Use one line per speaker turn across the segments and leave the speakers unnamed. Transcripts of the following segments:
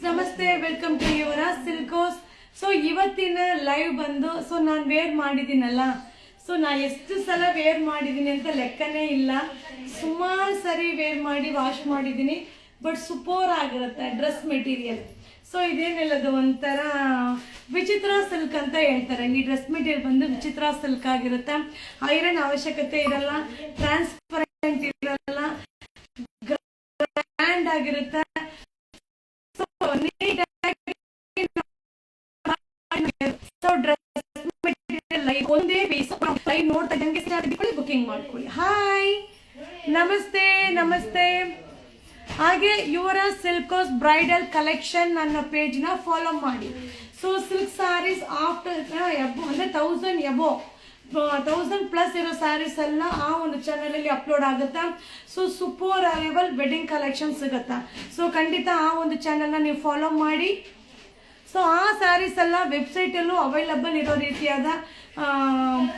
ನಮಸ್ತೆ, welcome to Yuvaraj silks. So ಇವತ್ತಿನ live ಬಂದು ನಾನು ವೇರ್ ಮಾಡಿದ್ದೀನಲ್ಲ, ನಾ ಎಷ್ಟು ಸಲ ವೇರ್ ಮಾಡಿದ್ದೀನಿ ಅಂತ ಲೆಕ್ಕನೇ ಇಲ್ಲ. ಸುಮಾರು ಸರಿ ವೇರ್ ಮಾಡಿ ವಾಶ್ ಮಾಡಿದ್ದೀನಿ. ಬಟ್ ಸೂಪರ್ ಆಗಿರುತ್ತೆ ಡ್ರೆಸ್ ಮೆಟೀರಿಯಲ್. ಇದೇನಿಲ್ಲದು ಒಂಥರ ವಿಚಿತ್ರ ಸಿಲ್ಕ್ ಅಂತ ಹೇಳ್ತಾರೆ. ಈ ಡ್ರೆಸ್ ಮೆಟೀರಿಯಲ್ ಬಂದು ವಿಚಿತ್ರ ಸಿಲ್ಕ್ ಆಗಿರುತ್ತೆ. ಐರನ್ ಅವಶ್ಯಕತೆ ಇರಲ್ಲ, ಟ್ರಾನ್ಸ್ಪರೆಂಟ್ ಇರಲ್ಲ, ಗ್ರ್ಯಾಂಡ್ ಆಗಿರುತ್ತೆ. ಒಂದೇ ಪೀಸ್ ನೋಡ್ತಾ ಬುಕಿಂಗ್ ಮಾಡ್ಕೊಳ್ಳಿ. ಹಾಯ್, ನಮಸ್ತೆ ನಮಸ್ತೆ. ಹಾಗೆ ಯುವರಾಜ್ ಸಿಲ್ಕೋಸ್ ಬ್ರೈಡಲ್ ಕಲೆಕ್ಷನ್ ನನ್ನ ಪೇಜ್ ನ ಫಾಲೋ ಮಾಡಿ. ಸಿಲ್ಕ್ ಸ್ಯಾರೀಸ್ ಆಫ್ಟರ್ ಅಂದ್ರೆ 1000+ ಇರೋ ಸ್ಯಾರೀಸ್ ಎಲ್ಲ ಆ ಒಂದು ಚಾನಲ್ ಅಲ್ಲಿ ಅಪ್ಲೋಡ್ ಆಗುತ್ತೆ. ಸೂಪರ್ ಅರೈವಲ್ ವೆಡ್ಡಿಂಗ್ ಕಲೆಕ್ಷನ್ ಸಿಗುತ್ತೆ. ಖಂಡಿತ ಆ ಒಂದು ಚಾನಲ್ನ ನೀವು ಫಾಲೋ ಮಾಡಿ. ಆ ಸ್ಯಾರೀಸ್ ಎಲ್ಲ ವೆಬ್ಸೈಟಲ್ಲೂ ಅವೈಲಬಲ್ ಇರೋ ರೀತಿಯಾದ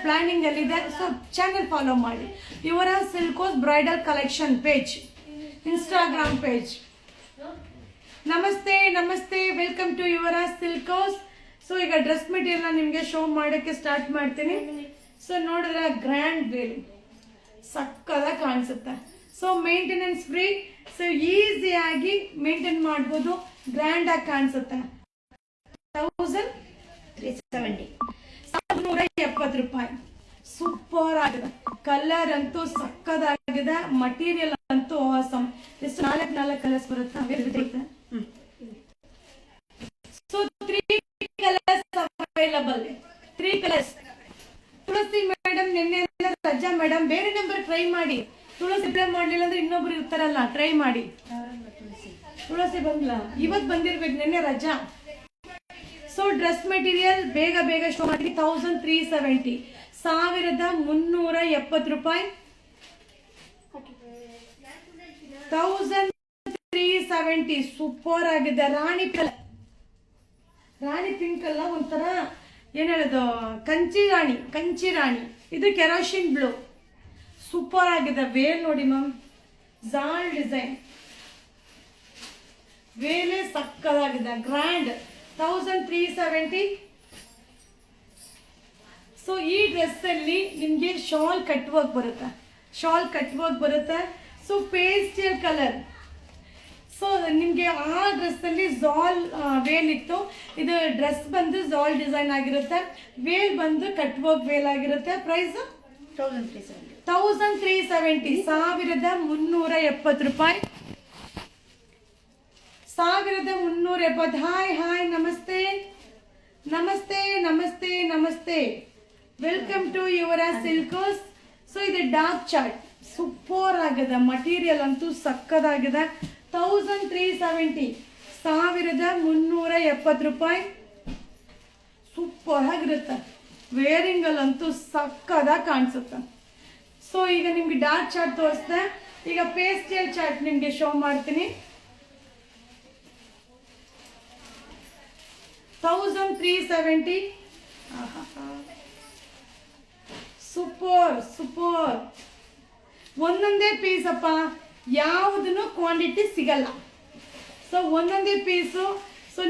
ಪ್ಲಾನಿಂಗ್ ಅಲ್ಲಿದೆ. ಚಾನೆಲ್ ಫಾಲೋ ಮಾಡಿ. Yuvaraj ಸಿಲ್ಕೋಸ್ bridal collection page, Instagram page. ನಮಸ್ತೆ ನಮಸ್ತೆ, ವೆಲ್ಕಮ್ ಟು ಯುವರಾಜ್ ಸಿಲ್ಕೋಸ್. ಈಗ ಡ್ರೆಸ್ ಮೆಟೀರಿಯಲ್ ನಿಮಗೆ ಶೋ ಮಾಡೋಕ್ಕೆ ಸ್ಟಾರ್ಟ್ ಮಾಡ್ತೀನಿ. ನೋಡಿದ್ರೆ ಗ್ರ್ಯಾಂಡ್ ವೇಲ್ ಸಕ್ಕದಾಗಿ ಕಾಣಿಸುತ್ತೆ. ಮೇಂಟೆನೆನ್ಸ್ ಫ್ರೀ, ಈಸಿಯಾಗಿ ಮೇಂಟೈನ್ ಮಾಡ್ಬೋದು, ಗ್ರ್ಯಾಂಡ್ ಆಗಿ ಕಾಣಿಸುತ್ತೆ. 1370 ರೂಪಾಯಿ. ಸೂಪರ್ ಆಗಿದೆ. ಕಲರ್ ಅಂತೂ ಸಕ್ಕದಾಗಿದೆ. ಮಟೀರಿಯಲ್ ಅಂತೂ ಆಸಮ್. ಎಷ್ಟು 4 ಕಲರ್ಸ್ ಬರುತ್ತೆ. 3 ಕಲರ್ಸ್ ಅವೈಲಬಲ್. 3 ಕಲರ್ಸ್. ತುಳಸಿ ಮೇಡಮ್, ನಿನ್ನೆ ರಜಾ ಮೇಡಮ್, ಬೇರೆ ನಂಬರ್ ಟ್ರೈ ಮಾಡಿ. ತುಳಸಿ ರಿಪ್ಲೈ ಮಾಡ್ಲಿಲ್ಲ ಅಂದ್ರೆ ಇನ್ನೊಬ್ರು ಇರ್ತಾರಲ್ಲ, ಟ್ರೈ ಮಾಡಿ. ತುಳಸಿ ಬಂದ್ಲ, ಇವತ್ತು ಬಂದಿರ್ಬೇಕು, ನಿನ್ನೆ ರಜಾ. ಡ್ರೆಸ್ ಮೆಟೀರಿಯಲ್ ಬೇಗ ಬೇಗ ಶೋ ಮಾಡಿ. 1370, 1370 ರೂಪಾಯಿ. 1370 ಸೂಪರ್ ಆಗಿದೆ. ರಾಣಿ ಪಿಂಕ್ ಅಲ್ಲ, ಒಂಥರ ಏನ್ ಹೇಳೋದು, ಕಂಚಿ ರಾಣಿ. ಇದು ಕೆರೋಸಿನ್ ಬ್ಲೂ. ಸೂಪರ್ ಆಗಿದೆ. ವೇಲ್ ನೋಡಿ ಮ್ಯಾಮ್, ಜಾಲ್ ಡಿಸೈನ್ ವೇಲೇ ಸಕ್ಕದಾಗಿದೆ, ಗ್ರ್ಯಾಂಡ್. 1370. ಈ ಡ್ರೆಸ್ ಅಲ್ಲಿ ನಿಮ್ಗೆ ಶಾಲ್ ಕಟ್ ವರ್ಕ್ ಬರುತ್ತೆ. Pastel colour. ನಿಮ್ಗೆ ಆ ಡ್ರೆಸ್ ಅಲ್ಲಿ ಜಾಲ್ ವೇಲ್ ಇತ್ತು. ಇದು ಡ್ರೆಸ್ ಬಂದು ಜಾಲ್ ಡಿಸೈನ್ ಆಗಿರುತ್ತೆ. ವೇಲ್ ಬಂದು ಕಟ್ ವರ್ಕ್ ವೇಲ್ ಆಗಿರುತ್ತೆ. ಪ್ರೈಸ್ 1370, 1370 ರೂಪಾಯಿ. 1370. ಹಾಯ್, ನಮಸ್ತೆ. Welcome to Yuvaraj ಸಿಲ್ಕೋಸ್. ಇದು ಡಾರ್ಕ್ ಚಾರ್ಟ್. ಸೂಪರ್ ಆಗಿದೆ. ಮಟೀರಿಯಲ್ ಅಂತೂ ಸಕ್ಕದಾಗಿದೆ. 1370, 1370 ರೂಪಾಯಿ. ಸೂಪರ್ ಆಗಿರುತ್ತೆ. ವೇರಿಂಗ್ ಅಲ್ಲಂತೂ ಸಕ್ಕದಾಗಿ ಕಾಣಿಸುತ್ತೆ. ಈಗ ನಿಮ್ಗೆ ಡಾರ್ಕ್ ಚಾರ್ಟ್ ತೋರಿಸ್ದೆ. ಈಗ ಪೇಸ್ಟಲ್ ಚಾರ್ಟ್ ನಿಮ್ಗೆ ಶೋ ಮಾಡ್ತೀನಿ. 1370. ಸೂಪರ್. ಒಂದೊಂದೇ ಪೀಸ್ ಅಪ್ಪ, ಯಾವುದನ್ನು ಕ್ವಾಂಟಿಟಿ ಸಿಗಲ್ಲ. ಒಂದೊಂದೇ ಪೀಸು.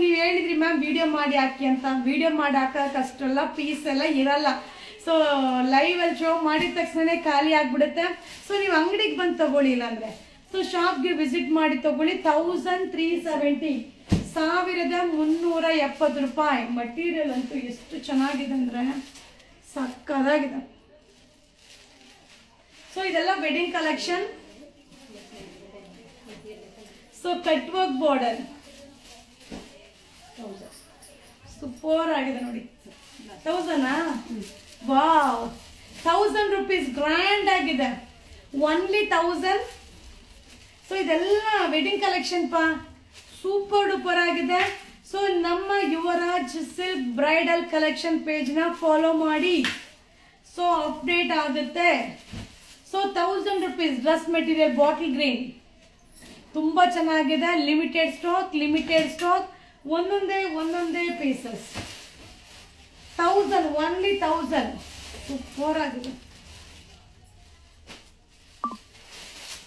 ನೀವು ಹೇಳಿದ್ರಿ ಮ್ಯಾಮ್ ವಿಡಿಯೋ ಮಾಡಿ ಹಾಕಿ ಅಂತ. ವಿಡಿಯೋ ಮಾಡಿ ಹಾಕೋಕ್ಕಷ್ಟೆಲ್ಲ ಪೀಸ್ ಎಲ್ಲ ಇರಲ್ಲ. ಲೈವ್ ಅಲ್ಲಿ ಶೋ ಮಾಡಿದ ತಕ್ಷಣ ಖಾಲಿ ಆಗ್ಬಿಡುತ್ತೆ. ನೀವು ಅಂಗಡಿಗೆ ಬಂದು ತಗೊಳ್ಳಿ, ಇಲ್ಲಾಂದ್ರೆ ಶಾಪ್ಗೆ ವಿಸಿಟ್ ಮಾಡಿ ತಗೊಳ್ಳಿ. 1370, 1370 ರೂಪಾಯಿ. ಮಟೀರಿಯಲ್ ಅಂತೂ ಎಷ್ಟು ಚೆನ್ನಾಗಿದೆ ಅಂದ್ರೆ ಸಕ್ಕದಾಗಿದೆ. ಇದೆಲ್ಲ wedding collection. Cut work border super ಆಗಿದೆ ನೋಡಿ. 1000 ವಾವ್, 1000 ರೂಪೀಸ್. ಗ್ರ್ಯಾಂಡ್ ಆಗಿದೆ. ಓನ್ಲಿ 1000. ಇದೆಲ್ಲ ವೆಡ್ಡಿಂಗ್ ಕಲೆಕ್ಷನ್ ಪಾ. ಸೂಪರ್ ಡೂಪರ್ ಆಗಿದೆ. ನಮ್ಮ Yuvaraj silk bridal collection page ನ ಫಾಲೋ ಮಾಡಿ. ಅಪ್ಡೇಟ್ ಆಗುತ್ತೆ. 1000 rupees dress material bottle green ತುಂಬಾ ಚೆನ್ನಾಗಿದೆ. Limited stock. ಒಂದೊಂದೇ ಪೀಸಸ್. 1000, ಓನ್ಲಿ 1000. ಸೂಪರ್ ಆಗಿದೆ.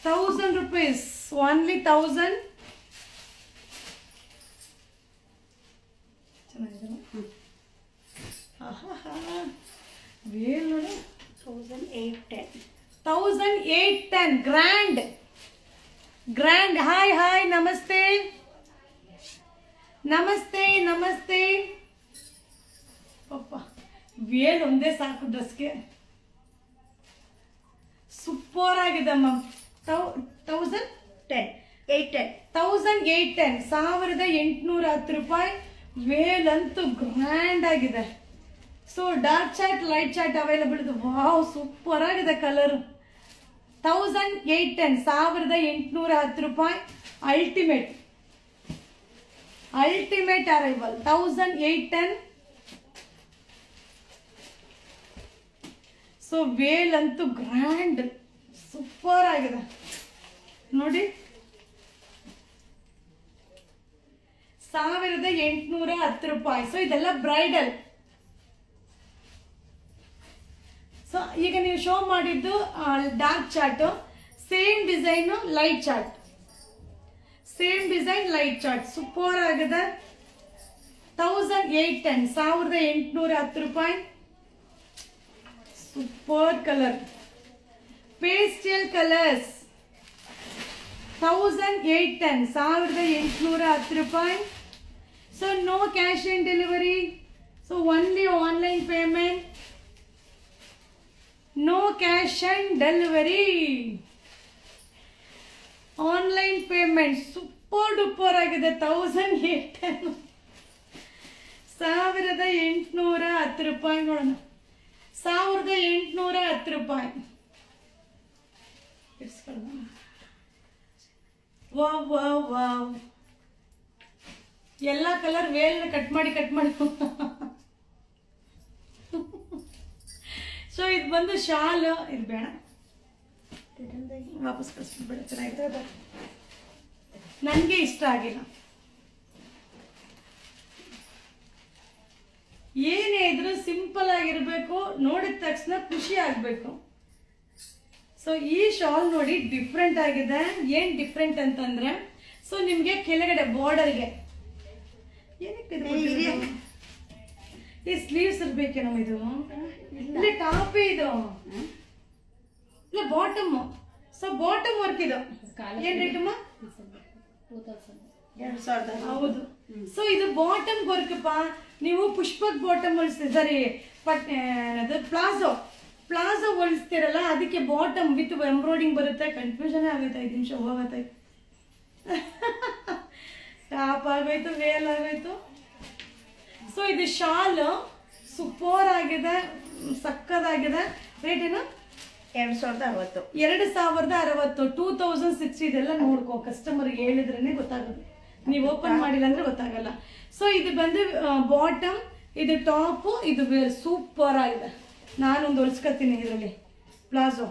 1000 rupees, only 1000. 10 ಗ್ರ್ಯಾಂಡ್ ಹಾಯ್ ನಮಸ್ತೆ ಪಪ್ಪ ವೇಲ್ ಒಂದೇ ಸಾಕು ಡ್ರೆಸ್ಗೆ. ಸೂಪರ್ ಆಗಿದೆ ಮ್ಯಾಮ್. 1810 ರೂಪಾಯಿ. ವೇಲ್ ಅಂತೂ ಗ್ರ್ಯಾಂಡ್ ಆಗಿದೆ. So dark chart light chart available ಇದೆ. ವಾವ್ ಸೂಪರ್ ಆಗಿದೆ ಕಲರ್. 1810 ರೂಪಾಯಿ. Ultimate arrival 1810. ಸೊ ವೇಲ್ ಅಂತೂ ಗ್ರ್ಯಾಂಡ್ ಸೂಪರ್ ಆಗಿದೆ ನೋಡಿ. 1810 ರೂಪಾಯಿ. ಸೊ ಇದೆಲ್ಲ ಬ್ರೈಡಲ್. ಸೊ ಈಗ ನೀವು ಶೋ ಮಾಡಿದ್ದು dark chart, same design light chart, super ಆಗಿದೆ. 1810 ರೂಪಾಯಿ. Super colour, pastel colours. 1810 ರೂಪಾಯಿ. So no cash on delivery. So only online payment. No cash on delivery, online payment. Super duper ಆಗಿದೆ. 1810 ರೂಪಾಯಿ. ನೋಡೋಣ. 1810 ರೂಪಾಯಿ. ವಾವ್ ಎಲ್ಲ ಕಲರ್ ವೇಲ್ ಕಟ್ ಮಾಡಿ so ಇದು ಬಂದು ಶಾಲ್. ಇದು ಬೇಡ, ವಾಪಸ್ ಕಳಿಸ್ಬಿಡ್ಬೇಡ. ಚೆನ್ನಾಗಿದೆ, ನನಗೆ ಇಷ್ಟ ಆಗಿಲ್ಲ. ಏನೇ ಇದ್ರೂ ಸಿಂಪಲ್ ಆಗಿರ್ಬೇಕು, ನೋಡಿದ ತಕ್ಷಣ ಖುಷಿ ಆಗ್ಬೇಕು. ಸೊ ಈ ಶಾಲ್ ನೋಡಿ ಡಿಫ್ರೆಂಟ್ ಆಗಿದೆ. ಏನ್ ಡಿಫ್ರೆಂಟ್ ಅಂತಂದ್ರೆ, ಸೊ ನಿಮ್ಗೆ ಕೆಳಗಡೆ ಬಾರ್ಡರ್ಗೆ ಏನಕ್ಕೆ ಈ ಸ್ಲೀವ್ಸ್ ಇರ್ಬೇಕೇನೋ. ಇದು ಇಲ್ಲ ಟಾಪೇ ಇದು, ಇಲ್ಲ ಬಾಟಮ್. ಸೊ ಬಾಟಮ್ ವರ್ಕ್ ಇದು. ಏನ್ ರೇಟ್ ಅಮ್ಮ? 2000. ಹೌದು. ಸೊ ಇದು ಬಾಟಮ್ ವರ್ಕ್ ಪಾ. ನೀವು ಪುಷ್ಪಕ್ ಬಾಟಮ್ ಹೊಲಿಸ್ತೀರಿ, ಸರಿ ಪ್ಲಾಜೋ ಹೊಲಿಸ್ತೀರಲ್ಲ, ಅದಕ್ಕೆ ಬಾಟಮ್ ವಿತ್ ಎಂಬ್ರಾಯ್ಡಿಂಗ್ ಬರುತ್ತೆ. ಕನ್ಫ್ಯೂಷನ್ ಆಗುತ್ತೆ. 5 ನಿಮಿಷ ಹೋಗತ್ತೆ. ಟಾಪ್ ಆಗೋಯ್ತು, ವೇಲ್ ಆಗೋಯ್ತು. ಸೊ ಇದು ಶಾಲ್ ಸೂಪರ್ ಆಗಿದೆ, ಸಕ್ಕದಾಗಿದೆ. ರೇಟ್ ಏನು? 2060. 2060. ಇದೆಲ್ಲ ನೋಡ್ಕೋ, ಕಸ್ಟಮರ್ಗೆ ಹೇಳಿದ್ರೇನೆ ಗೊತ್ತಾಗುತ್ತೆ. ನೀವು ಓಪನ್ ಮಾಡಿಲ್ಲ ಅಂದ್ರೆ ಗೊತ್ತಾಗಲ್ಲ. ಸೊ ಇದು ಬಂದು ಬಾಟಮ್, ಇದು ಟಾಪ್, ಇದು ವೇಲ್ ಸೂಪರ್ ಆಗಿದೆ. ನಾನೊಂದು ಹೊಲ್ಸ್ಕೊತೀನಿ ಇದರಲ್ಲಿ. ಪ್ಲಾಜೋ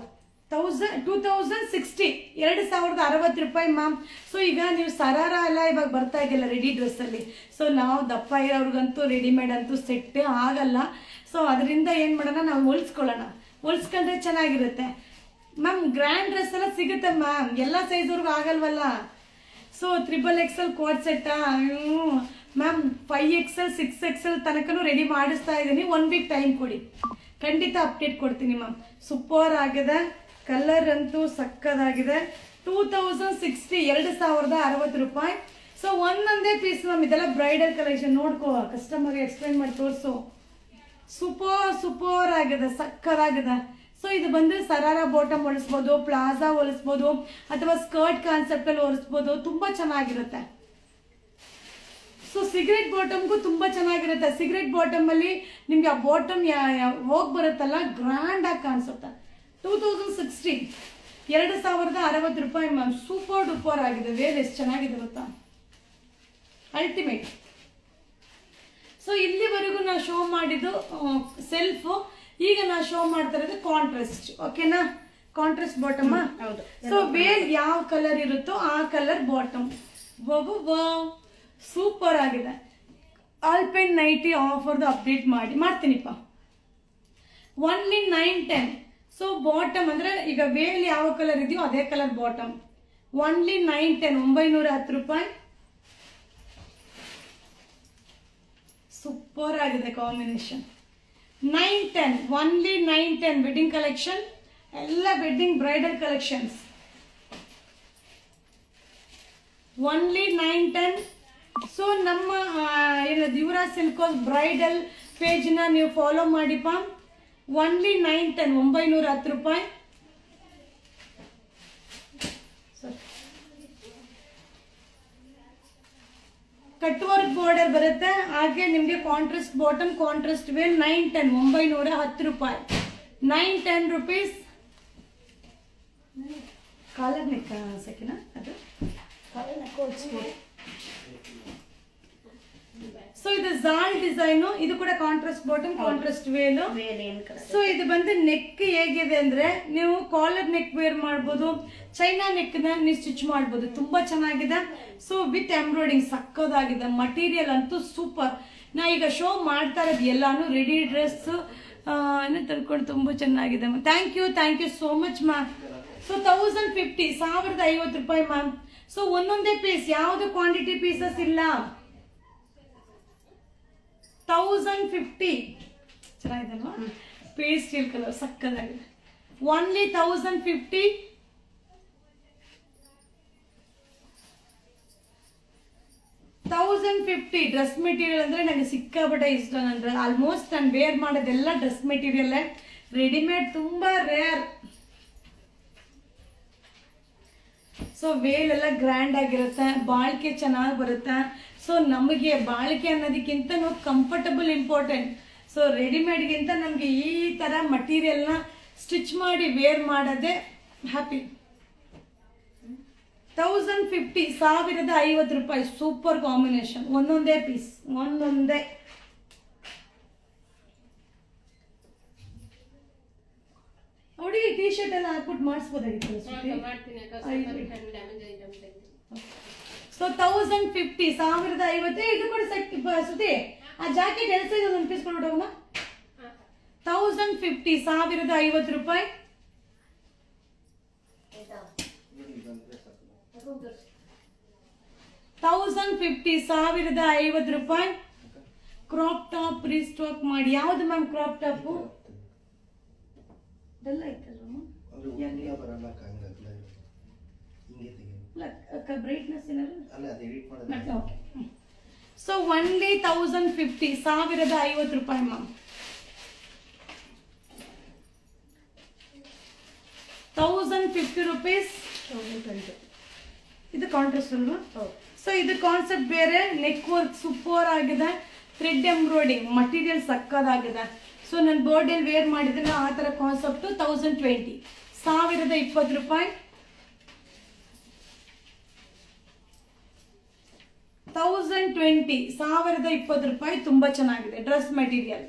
2060 ರೂಪಾಯಿ ಮ್ಯಾಮ್. ಸೊ ಈಗ ನೀವು ಸರಾರ ಎಲ್ಲ ಇವಾಗ ಬರ್ತಾ ಇದೆಯಲ್ಲ ರೆಡಿ ಡ್ರೆಸ್ಸಲ್ಲಿ. ಸೊ ನಾವು ದಪ್ಪ ಇರೋರ್ಗಂತೂ ರೆಡಿಮೇಡ್ ಅಂತೂ ಸೆಟ್ಟೇ ಆಗಲ್ಲ. ಸೊ ಅದರಿಂದ ಏನು ಮಾಡೋಣ, ನಾವು ಹೊಲ್ಸ್ಕೊಂಡ್ರೆ ಚೆನ್ನಾಗಿರುತ್ತೆ ಮ್ಯಾಮ್. ಗ್ರ್ಯಾಂಡ್ ಡ್ರೆಸ್ ಎಲ್ಲ ಸಿಗುತ್ತೆ ಮ್ಯಾಮ್, ಎಲ್ಲ ಸೈಜ್ವರೆಗೂ ಆಗಲ್ವಲ್ಲ. ಸೊ XXL ಕೋಟ್ ಸೆಟ್ಟ ಮ್ಯಾಮ್, 5XL 6XL ತನಕನೂ ರೆಡಿ ಮಾಡಿಸ್ತಾ ಇದ್ದೀನಿ. 1 ವೀಕ್ ಟೈಮ್ ಕೊಡಿ, ಖಂಡಿತ ಅಪ್ಡೇಟ್ ಕೊಡ್ತೀನಿ ಮ್ಯಾಮ್. ಸೂಪರ್ ಆಗಿದೆ, ಕಲರ್ ಅಂತೂ ಸಕ್ಕದಾಗಿದೆ. 2060 ರೂಪಾಯಿ. ಸೊ ಒಂದೊಂದೇ ಪೀಸ್ ಮ್ಯಾಮ್. ಇದೆಲ್ಲ ಬ್ರೈಡಲ್ ಕಲೆಕ್ಷನ್. ನೋಡ್ಕೋ, ಕಸ್ಟಮರ್ಗೆ ಎಕ್ಸ್ಪ್ಲೈನ್ ಮಾಡಿ ತೋರಿಸು. ಸೂಪರ್ ಆಗಿದೆ, ಸಕ್ಕದಾಗಿದೆ. ಸೊ ಇದು ಬಂದು ಸರಾರ ಬಾಟಮ್ ಹೊಲಿಸ್ಬೋದು, ಪ್ಲಾಜಾ ಹೊಲಿಸ್ಬೋದು, ಅಥವಾ ಸ್ಕರ್ಟ್ ಕಾನ್ಸೆಪ್ಟ್ ಅಲ್ಲಿ ಹೊಲಿಸ್ಬೋದು. ತುಂಬಾ ಚೆನ್ನಾಗಿರುತ್ತೆ. ಸೊ ಸಿಗರೇಟ್ ಬಾಟಮ್ಗೂ ತುಂಬಾ ಚೆನ್ನಾಗಿರುತ್ತೆ. ಸಿಗರೇಟ್ ಬಾಟಮ್ ಅಲ್ಲಿ ನಿಮ್ಗೆ ಆ ಬಾಟಮ್ ಹೋಗಿ ಬರುತ್ತಲ್ಲ, ಗ್ರ್ಯಾಂಡ್ ಆಗಿ ಕಾಣಿಸುತ್ತೆ. 2060 ರೂಪಾಯಿ ಮ್ಯಾಮ್. ಸೂಪರ್ ಡೂಪರ್ ಆಗಿದೆ. ವೇರ್ ಎಷ್ಟು ಚೆನ್ನಾಗಿದೆ ಗೊತ್ತಾ, ಅಲ್ಟಿಮೇಟ್. ಸೊ ಇಲ್ಲಿವರೆಗೂ ನಾ ಶೋ ಮಾಡಿದ್ದು ಸೆಲ್ಫ್. ಈಗ ನಾ ಶೋ ಮಾಡ್ತಾ ಇರೋದು ಕಾಂಟ್ರಾಸ್ಟ್. ಓಕೆನಾ? Contrast bottom. ಹೌದು. ಸೊ ವೇರ್ ಯಾವ ಕಲರ್ ಇರುತ್ತೋ ಆ ಕಲರ್ ಬಾಟಮ್. ಸೂಪರ್ ಆಗಿದೆ. ಆಲ್ಪೈನ್ ನೈಟಿ ಆಫರ್ದು ಅಪ್ಡೇಟ್ ಮಾಡ್ತೀನಿಪ್ಪ. ಓನ್ಲಿ 910. ಸೊ ಬಾಟಮ್ ಅಂದ್ರೆ ಈಗ ವೇಲ್ ಯಾವ ಕಲರ್ ಇದೆಯೋ ಅದೇ ಕಲರ್ ಬಾಟಮ್. ಓನ್ಲಿ 910 ರೂಪಾಯಿ. ಸೂಪರ್ ಆಗಿದೆ ಕಾಂಬಿನೇಷನ್. 910, only 910 wedding collection. ಎಲ್ಲ wedding bridal collections. Only 910. So ನಮ್ಮ ಏನದು ಯುವರಾಜ್ ಸಿಲ್ಕೋಸ್ ಬ್ರೈಡಲ್ ಪೇಜ್ನ ನೀವು ಫಾಲೋ ಮಾಡಿಪ್ಪ. ಓನ್ಲಿ 910, 910 ರೂಪಾಯಿ. ಕಟ್ ವರ್ಕ್ ಬಾರ್ಡರ್ ಬರುತ್ತೆ, ಹಾಗೆ ನಿಮಗೆ ಕಾಂಟ್ರಾಸ್ಟ್ ಬಾಟಮ್, ಕಾಂಟ್ರಾಸ್ಟ್ ವೇಲ್. 910, 910 ರೂಪಾಯಿ. 910 rupees. ಕಾಲರ್ ನೆಕ್ ಸೆಕೆಂಡ್ ಅದು ಕಾಲರ್ ನೆಕ್ ಹೊಡ್ಸ್ಬೋದು. ಸೊ ಇದು ಜಾಲ್ ಡಿಸೈನು, ಇದು ಕೂಡ contrast bottom, contrast veil. So ಇದು ಬಂದು ನೆಕ್ ಹೇಗಿದೆ ಅಂದ್ರೆ ನೀವು ಕಾಲರ್ ನೆಕ್ ವೇರ್ ಮಾಡ್ಬೋದು, ಚೈನಾ ನೆಕ್ ನ ನೀವು ಸ್ಟಿಚ್ ಮಾಡ್ಬೋದು. ತುಂಬಾ ಚೆನ್ನಾಗಿದೆ. ಸೊ ವಿತ್ ಎಂಬ್ರಾಯ್ಡಿಂಗ್ ಸಕ್ಕದಾಗಿದೆ. ಮಟೀರಿಯಲ್ ಅಂತೂ ಸೂಪರ್. ನಾ ಈಗ ಶೋ ಮಾಡ್ತಾ ಇರೋದು ಎಲ್ಲಾನು ರೆಡಿ ಡ್ರೆಸ್ ತಡ್ಕೊಂಡು ತುಂಬಾ ಚೆನ್ನಾಗಿದೆ. Thank you so much ma'am. So 1050, 1050 ರೂಪಾಯಿ ಮ್ಯಾಮ್. ಸೊ ಒಂದೊಂದೇ ಪೀಸ್, ಯಾವುದು ಕ್ವಾಂಟಿಟಿ ಪೀಸಸ್ ಇಲ್ಲ. 1050 ಚೆನ್ನಾಗಿದಲ್ವಾ? ಪೇಸ್ಟ್ ಸ್ಟೀಲ್ ಕಲರ್ ಸಕ್ಕದಾಗಿದೆ. ಓನ್ಲಿ 1050. 1050 ಡ್ರೆಸ್ ಮೆಟೀರಿಯಲ್ ಅಂದ್ರೆ ನನಗೆ ಸಿಕ್ಕಾಪಟ್ಟೆ ಇಷ್ಟ. ನನ್ನ ಆಲ್ಮೋಸ್ಟ್ ನಾನು ವೇರ್ ಮಾಡೋದೆಲ್ಲ ಡ್ರೆಸ್ ಮೆಟೀರಿಯಲ್. ರೆಡಿಮೇಡ್ ತುಂಬಾ ರೇರ್. ಸೊ ವೇಲ್ ಎಲ್ಲ ಗ್ರ್ಯಾಂಡ್ ಆಗಿರುತ್ತೆ, ಬಾಳಿಕೆ ಚೆನ್ನಾಗಿ ಬರುತ್ತೆ. ಸೊ ನಮಗೆ ಬಾಳಿಕೆ ಅನ್ನೋದಕ್ಕಿಂತ ಕಂಫರ್ಟಬಲ್ ಇಂಪಾರ್ಟೆಂಟ್. ಸೊ ರೆಡಿಮೇಡ್ಗಿಂತ ನಮಗೆ ಈ ಥರ ಮಟೀರಿಯಲ್ನ ಸ್ಟಿಚ್ ಮಾಡಿ ವೇರ್ ಮಾಡೋದೇ ಹ್ಯಾಪಿ. 1050, 1050 ರೂಪಾಯಿ. Super combination. ಒಂದೊಂದೇ ಪೀಸ್, ಒಂದೊಂದೇ. ಹುಡುಗಿ ಟೀ ಶರ್ಟ್ ಎಲ್ಲ ಹಾಕ್ಬಿಟ್ಟು ಮಾಡಿಸ್ಬೋದಾಗಿತ್ತು. ಸೊ 1050, 1050. ಇದು ಕೂಡ ಸೆಟ್ ಸುದ್ದಿ. ಆ ಜಾಕೆಟ್ ಎಲ್ಸ ಇದೆ, ಒಂದು ಪೀಸ್ ಕೊಡೋಣ. 1050, 1050 ರೂಪಾಯಿ. 1050, 1050 ರೂಪಾಯಿ. ಕ್ರಾಪ್ ಟಾಪ್ ರೀಸ್ಟಾಕ್ ಮಾಡಿ. ಯಾವ್ದು ಮ್ಯಾಮ್ ಕ್ರಾಪ್ ಟಾಪು? ಬ್ರೈಟ್ನೆಸ್ ಏನಾದ್ರು. ಸೊ ಓನ್ಲಿ 1050, 1050 ರೂಪಾಯಿ ಮ್ಯಾಮ್. 1050 rupees. ಇದು ಕಾಂಟ್ರಾಸ್ಟ್ ಅಲ್ವಾ? ಸೊ ಇದು ಕಾನ್ಸೆಪ್ಟ್ ಬೇರೆ. ನೆಕ್ ವರ್ಕ್ ಸೂಪರ್ ಆಗಿದೆ. ಥ್ರೆಡ್ ಎಂಬ್ರಾಯ್ಡಿಂಗ್ ಮಟೀರಿಯಲ್ ಸಕ್ಕದಾಗಿದೆ. ಸೊ ನನ್ನ ಬೋರ್ಡಲ್ಲಿ ವೇರ್ ಮಾಡಿದ್ರೆ ಆ ಥರ ಕಾನ್ಸೆಪ್ಟು. 1020, 1020 ರೂಪಾಯಿ. 1020, 1020 ರೂಪಾಯಿ. ತುಂಬ ಚೆನ್ನಾಗಿದೆ dress material.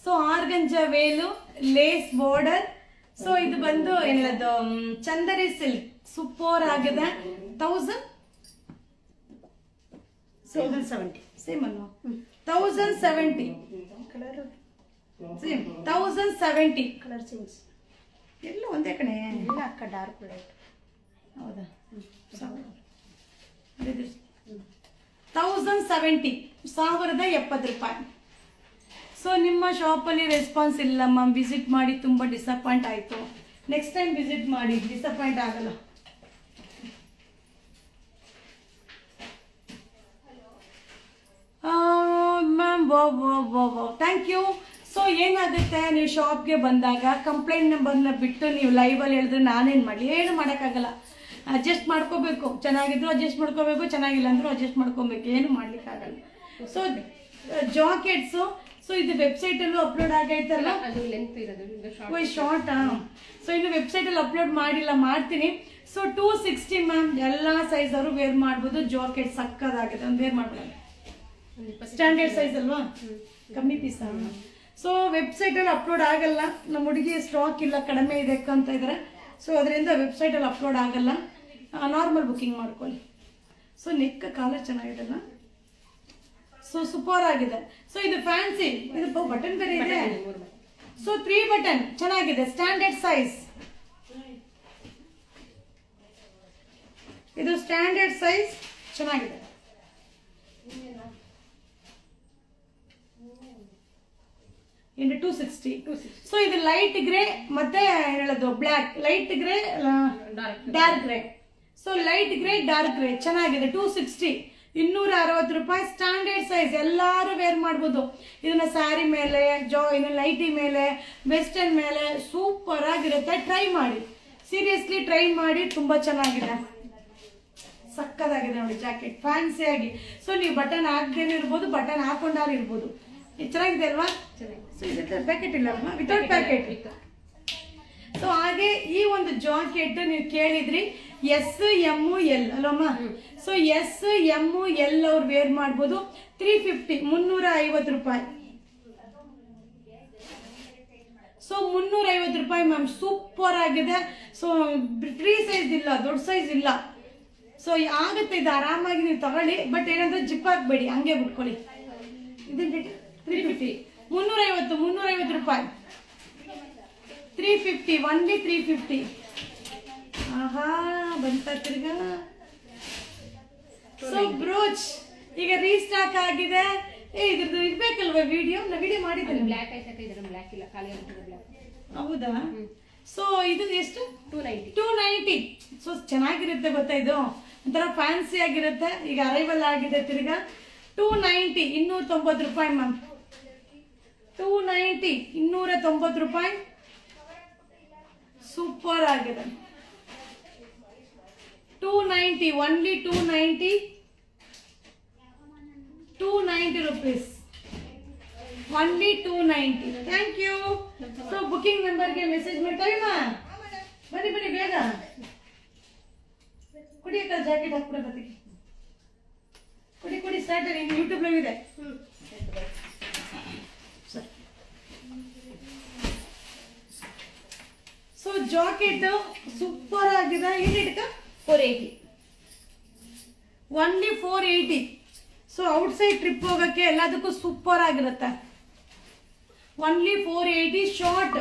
So organza veil, lace border. So ಇದು ಬಂದು ಏನದು ಚಂದರಿ ಸಿಲ್ಕ್ ಸೂಪರ್ ಆಗಿದೆ. 1070 ಸೇಮ್ ಅಲ್ವಾ? 1070 ಸೇಮ್. 1070
ಕಲರ್ ಚೇಂಜ್
ಎಲ್ಲ ಒಂದೇ ಕಡೆ.
ಇಲ್ಲ ಅಕ್ಕ, ಡಾರ್ಕ್ ಲೈಟ್.
ಹೌದಾ? 1070, 1070 ರೂಪಾಯಿ. ಸೊ ನಿಮ್ಮ ಶಾಪಲ್ಲಿ ರೆಸ್ಪಾನ್ಸ್ ಇಲ್ಲ ಮ್ಯಾಮ್. ವಿಸಿಟ್ ಮಾಡಿ, ತುಂಬ ಡಿಸಪಾಯಿಂಟ್ ಆಯಿತು. ನೆಕ್ಸ್ಟ್ ಟೈಮ್ ವಿಸಿಟ್ ಮಾಡಿ, ಡಿಸಪಾಯಿಂಟ್ ಆಗಲ್ಲ. Ma'am thank you. ಸೊ ಏನಾಗುತ್ತೆ, ನೀವು ಶಾಪ್ಗೆ ಬಂದಾಗ ಕಂಪ್ಲೇಂಟ್ ನಂಬರ್ನ ಬಿಟ್ಟು ನೀವು ಲೈವಲ್ಲಿ ಹೇಳಿದ್ರೆ ನಾನೇನು ಮಾಡಲಿ? ಏನು ಮಾಡೋಕ್ಕಾಗಲ್ಲ. ಅಡ್ಜಸ್ಟ್ ಮಾಡ್ಕೋಬೇಕು. ಚೆನ್ನಾಗಿದ್ರು ಅಡ್ಜಸ್ಟ್ ಮಾಡ್ಕೋಬೇಕು, ಚೆನ್ನಾಗಿಲ್ಲ ಅಂದರೂ ಅಡ್ಜಸ್ಟ್ ಮಾಡ್ಕೋಬೇಕು. ಏನು ಮಾಡ್ಲಿಕ್ಕಾಗಲ್ಲ. ಸೊ ಜಾಕೆಟ್ಸು, ಸೊ ಇದು ವೆಬ್ಸೈಟಲ್ಲೂ ಅಪ್ಲೋಡ್ ಆಗೈತಲ್ಲ, ಶಾರ್ಟಾ? ಸೊ ಇನ್ನು ವೆಬ್ಸೈಟಲ್ಲಿ ಅಪ್ಲೋಡ್ ಮಾಡಿಲ್ಲ, ಮಾಡ್ತೀನಿ. So 260 ma'am. ಎಲ್ಲ ಸೈಜ್ ಅವರು ವೇರ್ ಮಾಡ್ಬೋದು. ಜಾಕೆಟ್ ಸಕ್ಕದಾಗಿದೆ, ಒಂದು ವೇರ್ ಮಾಡ್ಬೋದು. ಸ್ಟ್ಯಾಂಡರ್ಡ್ ಸೈಜ್ ಅಲ್ವಾ? ಕಮ್ಮಿ ಪೀಸ. ಸೊ ವೆಬ್ಸೈಟಲ್ಲಿ ಅಪ್ಲೋಡ್ ಆಗಲ್ಲ. ನಮ್ಮ ಹುಡುಗಿ ಸ್ಟಾಕ್ ಇಲ್ಲ, ಕಡಿಮೆ ಇದೆ ಅಂತ ಇದ್ದಾರೆ. ಸೊ ಅದರಿಂದ ವೆಬ್ಸೈಟಲ್ಲಿ ಅಪ್ಲೋಡ್ ಆಗಲ್ಲ. ನಾರ್ಮಲ್ ಬುಕ್ಕಿಂಗ್ ಮಾಡ್ಕೊಳ್ಳಿ. ಸೊ ನೆಕ್ ಕಾಲರ್ ಚೆನ್ನಾಗಿದೆಲ್ಲ. ಸೊ ಸೂಪರ್ ಆಗಿದೆ. ಸೊ ಇದು ಫ್ಯಾನ್ಸಿ, ಇದು ಬಟನ್ ಬೇರೆ ಇದೆ. ಸೊ 3 ಬಟನ್ ಚೆನ್ನಾಗಿದೆ, ಸ್ಟ್ಯಾಂಡರ್ಡ್ ಸೈಜ್. ಇದು ಸ್ಟ್ಯಾಂಡರ್ಡ್ ಸೈಜ್ ಚೆನ್ನಾಗಿದೆ. ಇಂಟು 260. ಸೊ ಇದು ಲೈಟ್ ಗ್ರೇ ಮತ್ತೆ ಹೇಳೋದು black, light grey dark grey. So light grey dark grey ಚೆನ್ನಾಗಿದೆ. 260, 260 ರೂಪಾಯಿ. ಸ್ಟ್ಯಾಂಡರ್ಡ್ ಸೈಜ್, ಎಲ್ಲರೂ ವೇರ್ ಮಾಡ್ಬೋದು ಇದನ್ನ. ಸ್ಯಾರಿ ಮೇಲೆ, ನೈಟಿ ಮೇಲೆ, ವೆಸ್ಟರ್ನ್ ಮೇಲೆ ಸೂಪರ್ ಆಗಿರುತ್ತೆ. ಟ್ರೈ ಮಾಡಿ, ಸೀರಿಯಸ್ಲಿ ಟ್ರೈ ಮಾಡಿ, ತುಂಬಾ ಚೆನ್ನಾಗಿದೆ, ಸಕ್ಕದಾಗಿದೆ ನೋಡಿ ಜಾಕೆಟ್, ಫ್ಯಾನ್ಸಿ ಆಗಿ. ಸೊ ನೀವು ಬಟನ್ ಹಾಕ್ದೇನೆ ಇರ್ಬೋದು, ಬಟನ್ ಹಾಕೊಂಡಾರು ಇರ್ಬೋದು. ಇದು ಚೆನ್ನಾಗಿದೆ ಅಲ್ವಾ? ಸೊ ಇದಕ್ಕೆ ಪ್ಯಾಕೆಟ್ ಇಲ್ಲ ಅಲ್ವಾ? Without packet. ಸೊ ಹಾಗೆ ಈ ಒಂದು ಜಾಕೆಟ್ ನೀವು ಕೇಳಿದ್ರಿ ಎಸ್ ಎಮ್ ಎಲ್ ಅಲ್ಲಮ್ಮ. ಸೊ ಎಸ್ ಎಮ್ ಎಲ್ ಅವ್ರು ವೇರ್ ಮಾಡ್ಬೋದು. 350, 350 ರೂಪಾಯಿ. ಸೊ 350 ರೂಪಾಯಿ ಮ್ಯಾಮ್, ಸೂಪರ್ ಆಗಿದೆ. ಸೊ ಫ್ರೀ ಸೈಜ್ ಇಲ್ಲ, ದೊಡ್ಡ ಸೈಜ್ ಇಲ್ಲ. ಸೊ ಆಗುತ್ತೆ, ಇದು ಆರಾಮಾಗಿ ನೀವು ತಗೊಳ್ಳಿ. ಬಟ್ ಏನಂದ್ರೆ ಜಿಪ್ ಹಾಕ್ಬೇಡಿ, ಹಂಗೆ ಬಿಟ್ಕೊಳ್ಳಿ. ಇದನ್ನ 350, 350 ರೂಪಾಯಿ. 350, ಒನ್ಲಿ 350. ಆಹಾ ಬಂತ ತಿರ್ಗಾ. ಸೊ ಬ್ರೋಚ್ ಈಗ ರೀಸ್ಟಾಕ್ ಆಗಿದೆ. ಇದ್ರದ್ದು ಇರ್ಬೇಕಲ್ವಾ ವಿಡಿಯೋ? ನಾ ವಿಡಿಯೋ ಮಾಡಿದ್ದೇನೆ.
ಬ್ಲ್ಯಾಕ್ ಐತೆ, ಇದ್ರ ಬ್ಲ್ಯಾಕ್ ಇಲ್ಲ, ಖಾಲಿ ಬ್ಲ್ಯಾಕ್.
ಹೌದಾ? ಸೊ ಇದು ಎಷ್ಟು? 290. ಸೊ ಚೆನ್ನಾಗಿರುತ್ತೆ ಗೊತ್ತಾ, ಇದು ಒಂಥರ ಫ್ಯಾನ್ಸಿ ಆಗಿರುತ್ತೆ. ಈಗ ಅರೈವಲ್ ಆಗಿದೆ ತಿರ್ಗಾ. 290, 290 ರೂಪಾಯಿ ಮ್ಯಾಮ್. 290, 290 ರೂಪಾಯಿ. ಸೂಪರ್ ಆಗಿದೆ. 290, only 290, 290 rupees. Only 290. Thank you. So booking ನಂಬರ್ಗೆ ಮೆಸೇಜ್ ಮಾಡ್ತಾವಿಮ್ಮ. ಬನ್ನಿ ಬನ್ನಿ ಬೇಗ. ಕುಡಿಯಕ್ಕ ಜಾಕೆಟ್ ಹಾಕ್ಬಿಡೋದಕ್ಕೆ. ಕುಡಿ ಸ್ಟಾರ್ಟ್ ಆಗಿ. ಯೂಟ್ಯೂಬ್ ಲೈವ್ ಇದೆ. ಸೊ ಜಾಕೆಟ್ ಸೂಪರ್ ಆಗಿದೆ. ಏನಿಟ್ಕ
480,
ಒನ್ಲಿ 480. ಸೊ ಔಟ್ಸೈಡ್ ಟ್ರಿಪ್ ಹೋಗಕ್ಕೆ ಎಲ್ಲದಕ್ಕೂ ಸೂಪರ್ ಆಗಿರುತ್ತೆ. ಒನ್ಲಿ 480. ಶಾರ್ಟ್